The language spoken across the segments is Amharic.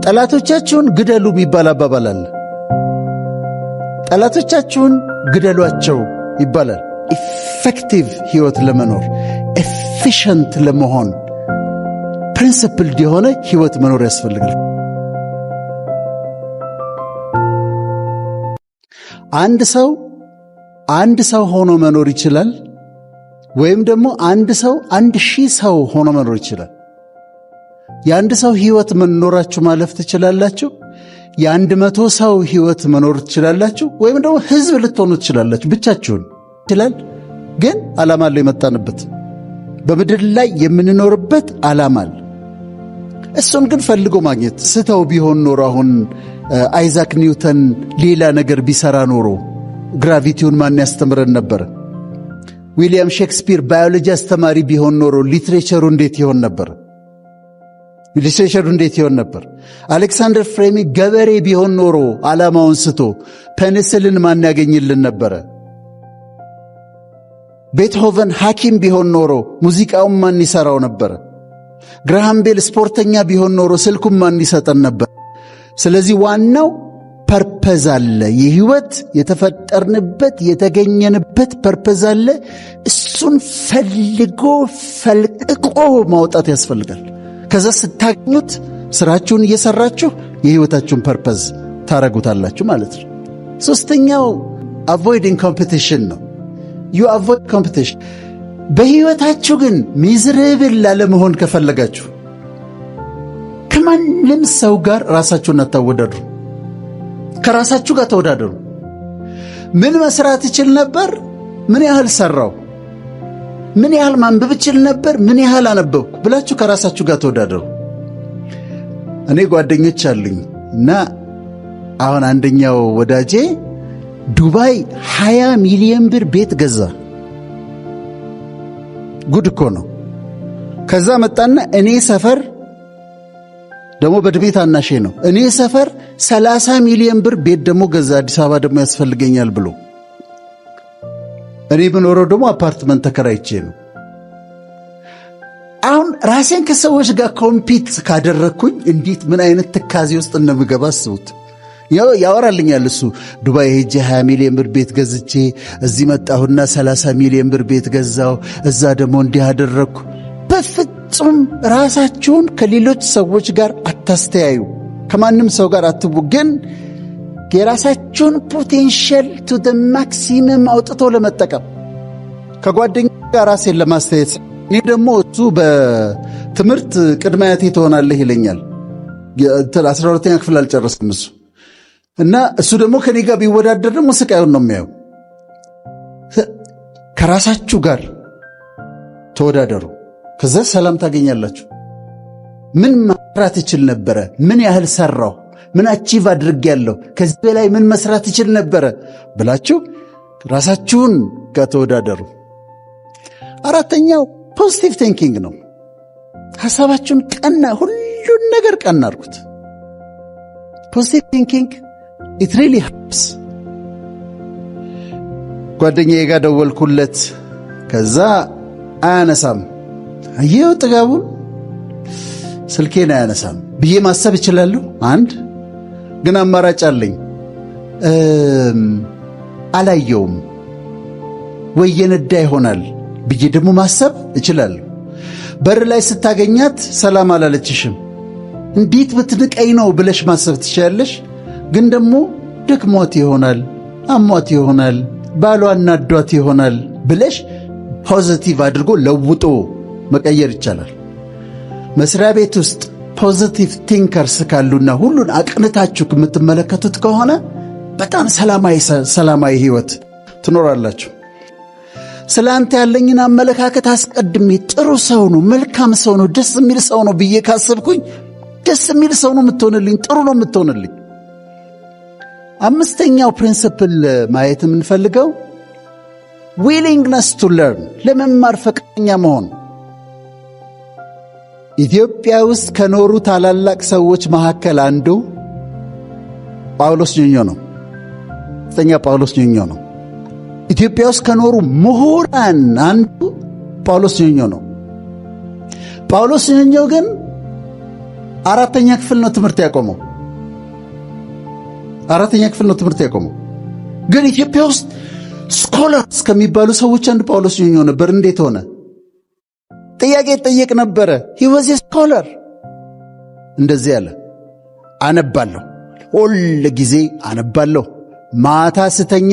ጠላቶቻችሁን ግደሉ የሚባል አባባል አለ። ጠላቶቻችሁን ግደሏቸው ይባላል። ኢፌክቲቭ ህይወት ለመኖር ኤፊሽንት ለመሆን ፕሪንሲፕልድ የሆነ ህይወት መኖር ያስፈልጋል። አንድ ሰው ሆኖ መኖር ይችላል፣ ወይም ደግሞ አንድ ሰው 1000 ሰው ሆኖ መኖር ይችላል። የአንድ ሰው ህይወት መኖራችሁ ማለፍ ትችላላችሁ። የ100 ሰው ህይወት መኖር ትችላላችሁ፣ ወይም ደግሞ ህዝብ ልትሆኑ ትችላላችሁ። ብቻችሁን ይችላል። ግን ዓላማ አለው የመጣንበት በምድር ላይ የምንኖርበት ዓላማ አለ። እሱን ግን ፈልጎ ማግኘት ስተው ቢሆን ኖሮ አሁን አይዛክ ኒውተን ሌላ ነገር ቢሰራ ኖሮ ግራቪቲውን ማን ያስተምረን ነበር? ዊሊያም ሼክስፒር ባዮሎጂ አስተማሪ ቢሆን ኖሮ ሊትሬቸሩ እንዴት ይሆን ነበር? አሌክሳንደር ፍሌሚንግ ገበሬ ቢሆን ኖሮ ዓላማውን ስቶ ፔኒሲልን ማን ያገኝልን ነበረ? ቤትሆቨን ሐኪም ቢሆን ኖሮ ሙዚቃውን ማን ይሠራው ነበር? ግራሃም ቤል ስፖርተኛ ቢሆን ኖሮ ስልኩን ማን ይሰጠን ነበር? ስለዚህ ዋናው ፐርፐዝ አለ። የህይወት የተፈጠርንበት የተገኘንበት ፐርፐዝ አለ። እሱን ፈልጎ ፈልቅቆ ማውጣት ያስፈልጋል። ከዛ ስታገኙት ስራችሁን እየሰራችሁ የህይወታችሁን ፐርፐዝ ታረጉታላችሁ ማለት ነው። ሶስተኛው አቮይዲንግ ኮምፒቲሽን ነው። ዩ አቮይድ ኮምፒቲሽን። በህይወታችሁ ግን ሚዝሬብል ላለመሆን ከፈለጋችሁ ከማንም ሰው ጋር ራሳችሁን አታወዳድሩ። ከራሳችሁ ጋር ተወዳደሩ። ምን መስራት ይችል ነበር? ምን ያህል ሰራው? ምን ያህል ማንበብ ይችል ነበር? ምን ያህል አነበብኩ ብላችሁ ከራሳችሁ ጋር ተወዳደሩ። እኔ ጓደኞች አሉኝ እና አሁን አንደኛው ወዳጄ ዱባይ 20 ሚሊዮን ብር ቤት ገዛ። ጉድ እኮ ነው። ከዛ መጣና እኔ ሰፈር ደግሞ በዕድሜ ታናሼ ነው። እኔ ሰፈር 30 ሚሊዮን ብር ቤት ደግሞ ገዛ። አዲስ አበባ ደግሞ ያስፈልገኛል ብሎ እኔ ብኖረው ደግሞ አፓርትመንት ተከራይቼ ነው። አሁን ራሴን ከሰዎች ጋር ኮምፒት ካደረግኩኝ እንዴት ምን አይነት ትካዜ ውስጥ እንደምገባ አስቡት። ያወራልኛል እሱ ዱባይ ሄጄ 20 ሚሊዮን ብር ቤት ገዝቼ እዚህ መጣሁና 30 ሚሊዮን ብር ቤት ገዛው፣ እዛ ደግሞ እንዲህ አደረግኩ። በፍጹም ራሳችሁን ከሌሎች ሰዎች ጋር አታስተያዩ። ከማንም ሰው ጋር ግን የራሳችሁን ፖቴንሻል ቱ ደ ማክሲመም አውጥቶ ለመጠቀም ከጓደኛ ጋር ራሴን ለማስተያየት እኔ ደግሞ እሱ በትምህርት ቅድመ አያቴ ትሆናለህ ይለኛል። 12ኛ ክፍል አልጨረስም እሱ እና እሱ ደግሞ ከኔ ጋር ቢወዳደር ደግሞ ስቃዩን ነው የሚያየው። ከራሳችሁ ጋር ተወዳደሩ። ከዛ ሰላም ታገኛላችሁ። ምን መስራት ይችል ነበረ? ምን ያህል ሰራው? ምን አቺቭ አድርጌያለሁ? ከዚህ በላይ ምን መስራት ይችል ነበረ ብላችሁ ራሳችሁን ጋር ተወዳደሩ። አራተኛው ፖዚቲቭ ቲንኪንግ ነው። ሐሳባችሁን ቀና፣ ሁሉን ነገር ቀና አድርጉት። ፖዚቲቭ ቲንኪንግ ኢት ሪሊ ሄልፕስ። ጓደኛዬ ጋር ደወልኩለት። ከዛ አያነሳም። አየው ጥጋቡን፣ ስልኬን አያነሳም ብዬ ማሰብ እችላለሁ። አንድ ግን አማራጭ አለኝ። አላየውም ወይ የነዳ ይሆናል ብዬ ደግሞ ማሰብ እችላለሁ። በር ላይ ስታገኛት ሰላም አላለችሽም፣ እንዴት ብትንቀኝ ነው ብለሽ ማሰብ ትችላለሽ። ግን ደግሞ ደክሟት ይሆናል፣ አሟት ይሆናል፣ ባሏ እናዷት ይሆናል ብለሽ ፖዚቲቭ አድርጎ ለውጦ መቀየር ይቻላል። መስሪያ ቤት ውስጥ ፖዚቲቭ ቲንከርስ ካሉና ሁሉን አቅንታችሁ የምትመለከቱት ከሆነ በጣም ሰላማዊ ህይወት ትኖራላችሁ። ስለ አንተ ያለኝን አመለካከት አስቀድሜ ጥሩ ሰው ነው፣ መልካም ሰው ነው፣ ደስ የሚል ሰው ነው ብዬ ካሰብኩኝ ደስ የሚል ሰው ነው የምትሆንልኝ፣ ጥሩ ነው የምትሆንልኝ። አምስተኛው ፕሪንሲፕል ማየት የምንፈልገው ዊሊንግነስ ቱ ለርን፣ ለመማር ፈቃደኛ መሆን። ኢትዮጵያ ውስጥ ከኖሩ ታላላቅ ሰዎች መካከል አንዱ ጳውሎስ ኞኞ ነው። ጳውሎስ ኞኞ ነው። ኢትዮጵያ ውስጥ ከኖሩ ምሁራን አንዱ ጳውሎስ ኞኞ ነው። ጳውሎስ ኞኞ ግን 4ኛ ክፍል ነው ትምህርት ያቆመው። 4ኛ ክፍል ነው ትምህርት ያቆመው። ግን ኢትዮጵያ ውስጥ ስኮላርስ ከሚባሉ ሰዎች አንዱ ጳውሎስ ኞኞ ነበር። እንዴት ሆነ? ጥያቄ ጠየቅ ነበረ። he was a scholar። እንደዚህ ያለ አነባለሁ፣ ሁል ጊዜ አነባለሁ፣ ማታ ስተኛ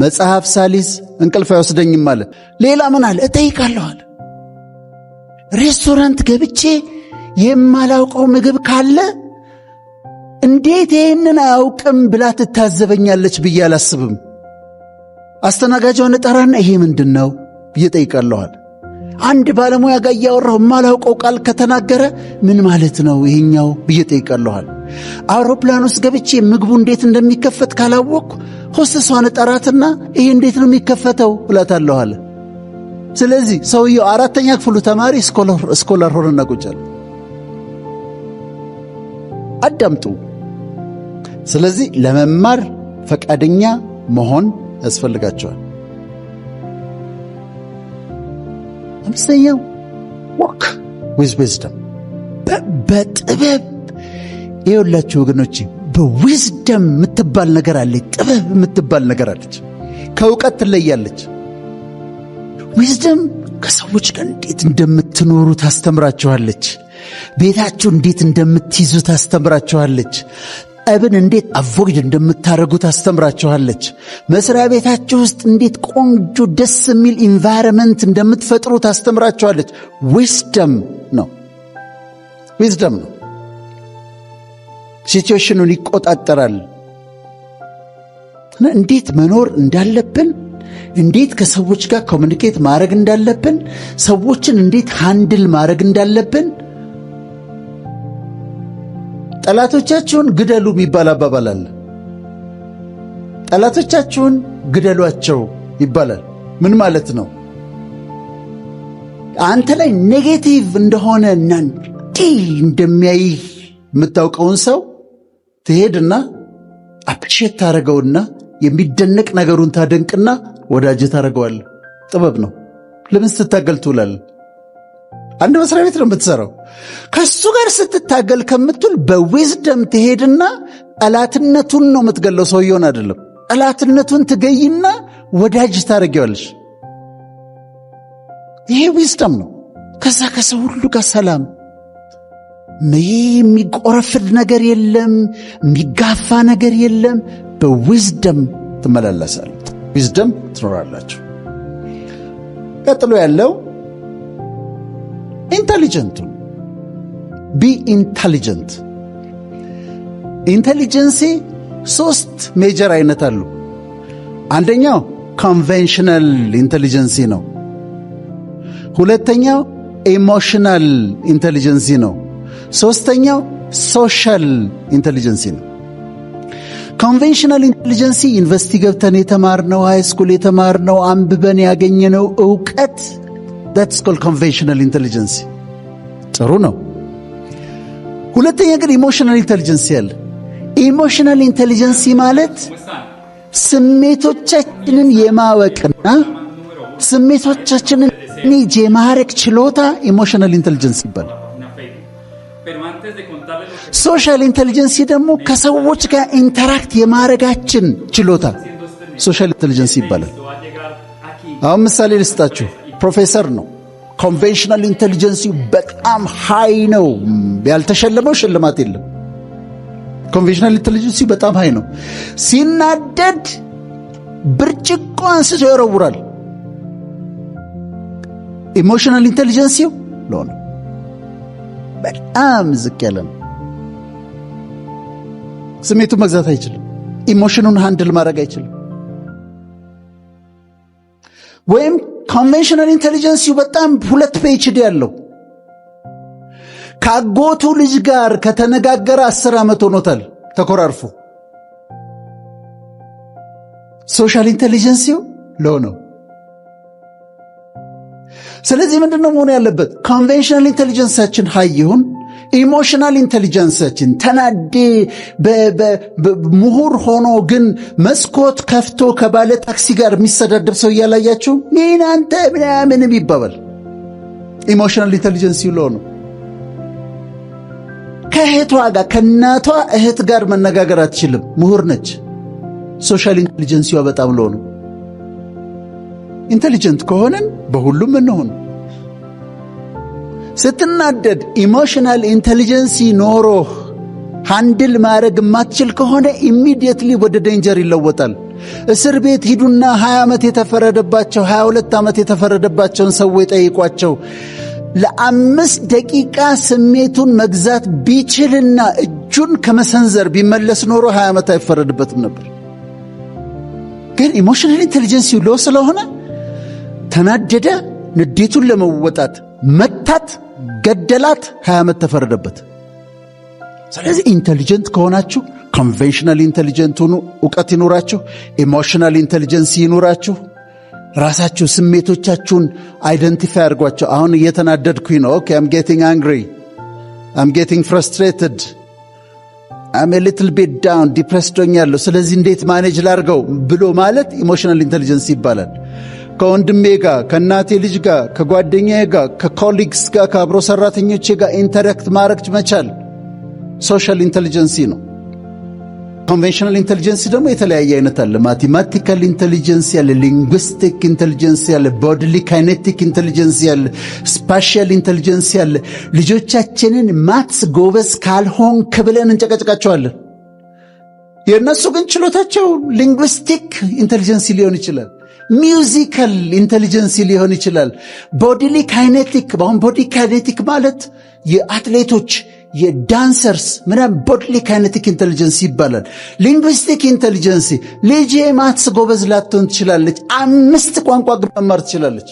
መጽሐፍ ሳሊስ እንቅልፍ አይወስደኝም አለ። ሌላ ምን አለ? እጠይቃለሁ አለ። ሬስቶራንት ገብቼ የማላውቀው ምግብ ካለ እንዴት ይህንን አያውቅም ብላ ትታዘበኛለች ብዬ አላስብም። አስተናጋጇን እጠራና ይሄ ምንድን ነው ብዬ እጠይቃለሁ አለ። አንድ ባለሙያ ጋር እያወራሁ የማላውቀው ቃል ከተናገረ ምን ማለት ነው ይሄኛው ብዬ እጠይቃለሁ አለ። አውሮፕላን ውስጥ ገብቼ ምግቡ እንዴት እንደሚከፈት ካላወቅኩ ሆስተሷን እጠራትና ይሄ እንዴት ነው የሚከፈተው እላታለሁ አለ። ስለዚህ ሰውየው 4ኛ ክፍሉ ተማሪ ስኮላር ሆነና ቁጭ አለ። አዳምጡ። ስለዚህ ለመማር ፈቃደኛ መሆን ያስፈልጋቸዋል። 5ኛው walk with wisdom፣ በጥበብ ይኸውላችሁ ወገኖቼ፣ በዊዝደም የምትባል ነገር አለች። ጥበብ የምትባል ነገር አለች። ከእውቀት ትለያለች። ዊዝደም ከሰዎች ጋር እንዴት እንደምትኖሩ ታስተምራችኋለች። ቤታችሁ እንዴት እንደምትይዙ ታስተምራችኋለች። ጠብን እንዴት አቮይድ እንደምታደርጉ ታስተምራችኋለች። መስሪያ ቤታችሁ ውስጥ እንዴት ቆንጆ ደስ የሚል ኢንቫይሮንመንት እንደምትፈጥሩ ታስተምራችኋለች። ዊዝደም ነው። ዊዝደም ነው። ሲቹዌሽኑን ይቆጣጠራል። እንዴት መኖር እንዳለብን፣ እንዴት ከሰዎች ጋር ኮሚኒኬት ማድረግ እንዳለብን፣ ሰዎችን እንዴት ሃንድል ማድረግ እንዳለብን። ጠላቶቻችሁን ግደሉ የሚባል አባባል አለ። ጠላቶቻችሁን ግደሏቸው ይባላል። ምን ማለት ነው? አንተ ላይ ኔጌቲቭ እንደሆነ እና እንደሚያይህ የምታውቀውን ሰው ትሄድና አፕሪሼት ታደርገውና የሚደነቅ ነገሩን ታደንቅና ወዳጅ ታደርገዋለህ። ጥበብ ነው። ለምን ስትታገል ትውላለህ? አንድ መስሪያ ቤት ነው የምትሰራው። ከሱ ጋር ስትታገል ከምትል በዊዝደም ትሄድና ጠላትነቱን ነው የምትገለው፣ ሰውየውን አይደለም። ጠላትነቱን ትገይና ወዳጅ ታደርጊዋለሽ። ይሄ ዊዝደም ነው። ከዛ ከሰው ሁሉ ጋር ሰላም፣ የሚቆረፍድ ነገር የለም፣ የሚጋፋ ነገር የለም። በዊዝደም ትመላለሳለህ፣ ዊዝደም ትኖራላችሁ። ቀጥሎ ያለው ኢንተሊጀንቱ ቢ ኢንተሊጀንት። ኢንተሊጀንሲ 3 ሜጀር አይነት አሉ። አንደኛው ኮንቬንሽናል ኢንተሊጀንሲ ነው። ሁለተኛው ኢሞሽናል ኢንተሊጀንሲ ነው። ሶስተኛው ሶሻል ኢንተሊጀንሲ ነው። ኮንቬንሽናል ኢንተሊጀንሲ ዩኒቨርሲቲ ገብተን የተማርነው፣ ሃይስኩል የተማርነው፣ አንብበን ያገኘነው ዕውቀት that's called conventional intelligence። ጥሩ ነው። ሁለተኛ ግን ኢሞሽናል ኢንተሊጀንሲ አለ። ኢሞሽናል ኢንተሊጀንሲ ማለት ስሜቶቻችንን የማወቅና ስሜቶቻችንን ኔጅ የማረክ ችሎታ ኢሞሽናል ኢንተሊጀንስ ይባላል። ሶሻል ኢንተሊጀንሲ ደግሞ ከሰዎች ጋር ኢንተራክት የማረጋችን ችሎታ ሶሻል ኢንተሊጀንስ ይባላል። አሁን ምሳሌ ልስጣችሁ። ፕሮፌሰር ነው። ኮንቬንሽናል ኢንተሊጀንሲ በጣም ሃይ ነው። ያልተሸለመው ሽልማት የለም። ኮንቬንሽናል ኢንተሊጀንሲ በጣም ሃይ ነው። ሲናደድ ብርጭቆ አንስቶ ይወረውራል። ኢሞሽናል ኢንተሊጀንሲው ለሆነ በጣም ዝቅ ያለ ነው። ስሜቱን መግዛት አይችልም። ኢሞሽኑን ሃንድል ማድረግ አይችልም። ወይም ኮንቬንሽናል ኢንተሊጀንሲው በጣም 2 PhD ያለው ከአጎቱ ልጅ ጋር ከተነጋገረ 10 ዓመት ሆኖታል ተኮራርፎ። ሶሻል ኢንተሊጀንሲው ሎው ነው። ስለዚህ ምንድነው መሆን ያለበት? ኮንቬንሽናል ኢንተሊጀንሳችን ሃይ ይሁን፣ ኢሞሽናል ኢንቴሊጀንሳችን ተናዴ ምሁር ሆኖ ግን መስኮት ከፍቶ ከባለ ታክሲ ጋር የሚሰዳደብ ሰው እያላያችሁ ምን አንተ ምናምን ይባባል። ኢሞሽናል ኢንቴሊጀንስ ይለው ነው። ከእህቷ ጋር ከእናቷ እህት ጋር መነጋገር አትችልም፣ ምሁር ነች። ሶሻል ኢንቴሊጀንሲዋ በጣም ሎ ነው። ኢንቴሊጀንት ከሆነን በሁሉም እንሆን። ስትናደድ ኢሞሽናል ኢንቴሊጀንሲ ኖሮህ ሃንድል ማድረግ የማትችል ከሆነ ኢሚዲየትሊ ወደ ዴንጀር ይለወጣል። እስር ቤት ሂዱና 20 ዓመት የተፈረደባቸው 22 ዓመት የተፈረደባቸውን ሰዎች ጠይቋቸው። ለ5 ደቂቃ ስሜቱን መግዛት ቢችልና እጁን ከመሰንዘር ቢመለስ ኖሮ 20 ዓመት አይፈረድበትም ነበር። ግን ኢሞሽናል ኢንቴሊጀንሲ ሎ ስለሆነ ተናደደ፣ ንዴቱን ለመወጣት መታት፣ ገደላት፣ 20 ዓመት ተፈረደበት። ስለዚህ ኢንቴሊጀንት ከሆናችሁ ኮንቬንሽናል ኢንቴሊጀንት ሁኑ፣ ዕውቀት ይኑራችሁ። ኢሞሽናል ኢንቴሊጀንስ ይኑራችሁ። ራሳችሁ ስሜቶቻችሁን አይደንቲፋይ አድርጓቸው። አሁን እየተናደድኩኝ ነው። ኦኬ I'm getting angry, I'm getting frustrated, I'm a little bit down, depressed ሆኛለሁ። ስለዚህ እንዴት ማኔጅ ላድርገው ብሎ ማለት ኢሞሽናል ኢንቴሊጀንስ ይባላል። ከወንድሜ ጋር፣ ከእናቴ ልጅ ጋር፣ ከጓደኛዬ ጋር፣ ከኮሊግስ ጋር፣ ከአብሮ ሰራተኞቼ ጋር ኢንተራክት ማድረግ መቻል ሶሻል ኢንቴሊጀንሲ ነው። ኮንቬንሽናል ኢንቴሊጀንስ ደግሞ የተለያየ አይነት አለ። ማቴማቲካል ኢንቴሊጀንስ ያለ፣ ሊንግዊስቲክ ኢንቴሊጀንስ ያለ፣ ቦዲሊ ካይኔቲክ ኢንቴሊጀንስ ያለ፣ ስፓሻል ኢንቴሊጀንስ ያለ። ልጆቻችንን ማትስ ጎበዝ ካልሆንክ ብለን እንጨቀጭቃቸዋለን። የእነሱ ግን ችሎታቸው ሊንግዊስቲክ ኢንቴሊጀንስ ሊሆን ይችላል፣ ሚውዚካል ኢንቴሊጀንስ ሊሆን ይችላል፣ ቦዲሊ ካይኔቲክ። አሁን ቦዲ ካይኔቲክ ማለት የአትሌቶች የዳንሰርስ ምናምን ቦዲሊ ካይኔቲክ ኢንቴሊጀንስ ይባላል። ሊንግዊስቲክ ኢንቴሊጀንስ ልጄ ማትስ ጎበዝ ላትሆን ትችላለች፣ 5 ቋንቋ ግን መማር ትችላለች።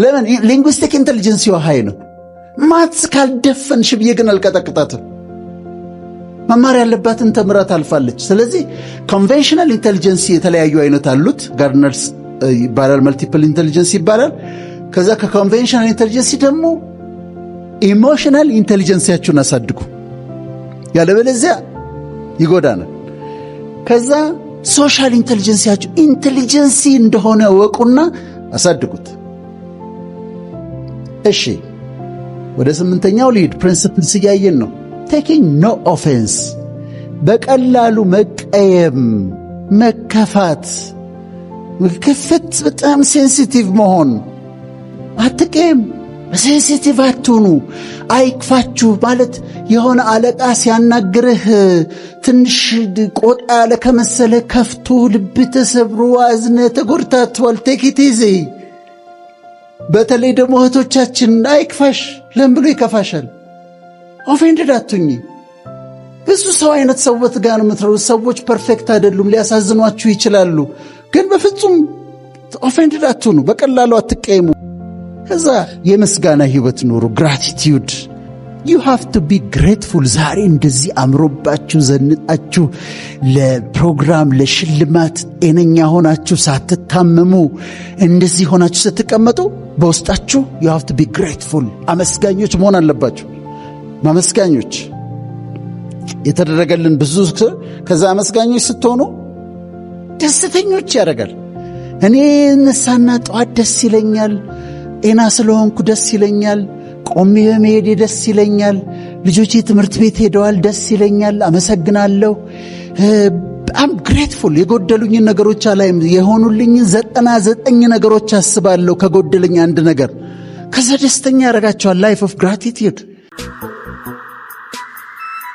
ለምን? ሊንግዊስቲክ ኢንቴሊጀንስ ሀይ ነው። ማትስ ካልደፈንሽ ብዬ ግን አልቀጠቅጣትም። መማር ያለባትን ተምራ ታልፋለች። ስለዚህ ኮንቬንሽናል ኢንቴሊጀንስ የተለያዩ አይነት አሉት። ጋርነርስ ይባላል፣ መልቲፕል ኢንቴሊጀንስ ይባላል። ከዛ ከኮንቬንሽናል ኢንቴሊጀንስ ደግሞ ኢሞሽናል ኢንቴሊጀንሲያችሁን አሳድጉ፣ ያለበለዚያ ይጎዳናል። ከዛ ሶሻል ኢንቴሊጀንሲያችሁ ኢንቴሊጀንሲ እንደሆነ ወቁና አሳድጉት። እሺ ወደ 8ኛው ሊድ ፕሪንሲፕልስ እያየን ነው። ቴኪንግ ኖ ኦፌንስ፣ በቀላሉ መቀየም፣ መከፋት፣ ክፍት፣ በጣም ሴንሲቲቭ መሆን። አትቀየም፣ ሴንሲቲቭ አትሁኑ። አይክፋችሁ ማለት የሆነ አለቃ ሲያናግርህ ትንሽ ቆጣ ያለ ከመሰለ ከፍቶ ልብ ተሰብሮ አዝነ ተጎድታችኋል። ቴክ ኢት ኢዚ። በተለይ ደግሞ እህቶቻችን አይክፋሽ። ለምን ብሎ ይከፋሻል? ኦፌንድድ አትሁኝ። ብዙ ሰው አይነት ሰዎች ጋር ነው የምትረዱ። ሰዎች ፐርፌክት አይደሉም፣ ሊያሳዝኗችሁ ይችላሉ። ግን በፍጹም ኦፌንድድ አትሁኑ፣ በቀላሉ አትቀየሙ። ከዛ የምስጋና ህይወት ኑሩ። ግራቲቲዩድ you have to be grateful። ዛሬ እንደዚህ አምሮባችሁ ዘንጣችሁ ለፕሮግራም ለሽልማት ጤነኛ ሆናችሁ ሳትታመሙ እንደዚህ ሆናችሁ ስትቀመጡ በውስጣችሁ you have to be grateful። አመስጋኞች መሆን አለባችሁ። ማመስጋኞች የተደረገልን ብዙ ከዛ አመስጋኞች ስትሆኑ ደስተኞች ያደርጋል። እኔ ነሳና ጠዋት ደስ ይለኛል፣ ጤና ስለሆንኩ ደስ ይለኛል፣ ቆሜ በመሄዴ ደስ ይለኛል፣ ልጆቼ ትምህርት ቤት ሄደዋል፣ ደስ ይለኛል፣ አመሰግናለሁ። በጣም ግሬትፉል። የጎደሉኝን ነገሮች አላይም፣ የሆኑልኝን 99 ነገሮች አስባለሁ፣ ከጎደለኝ አንድ ነገር። ከዛ ደስተኛ ያደርጋቸዋል። ላይፍ ኦፍ ግራቲቲዩድ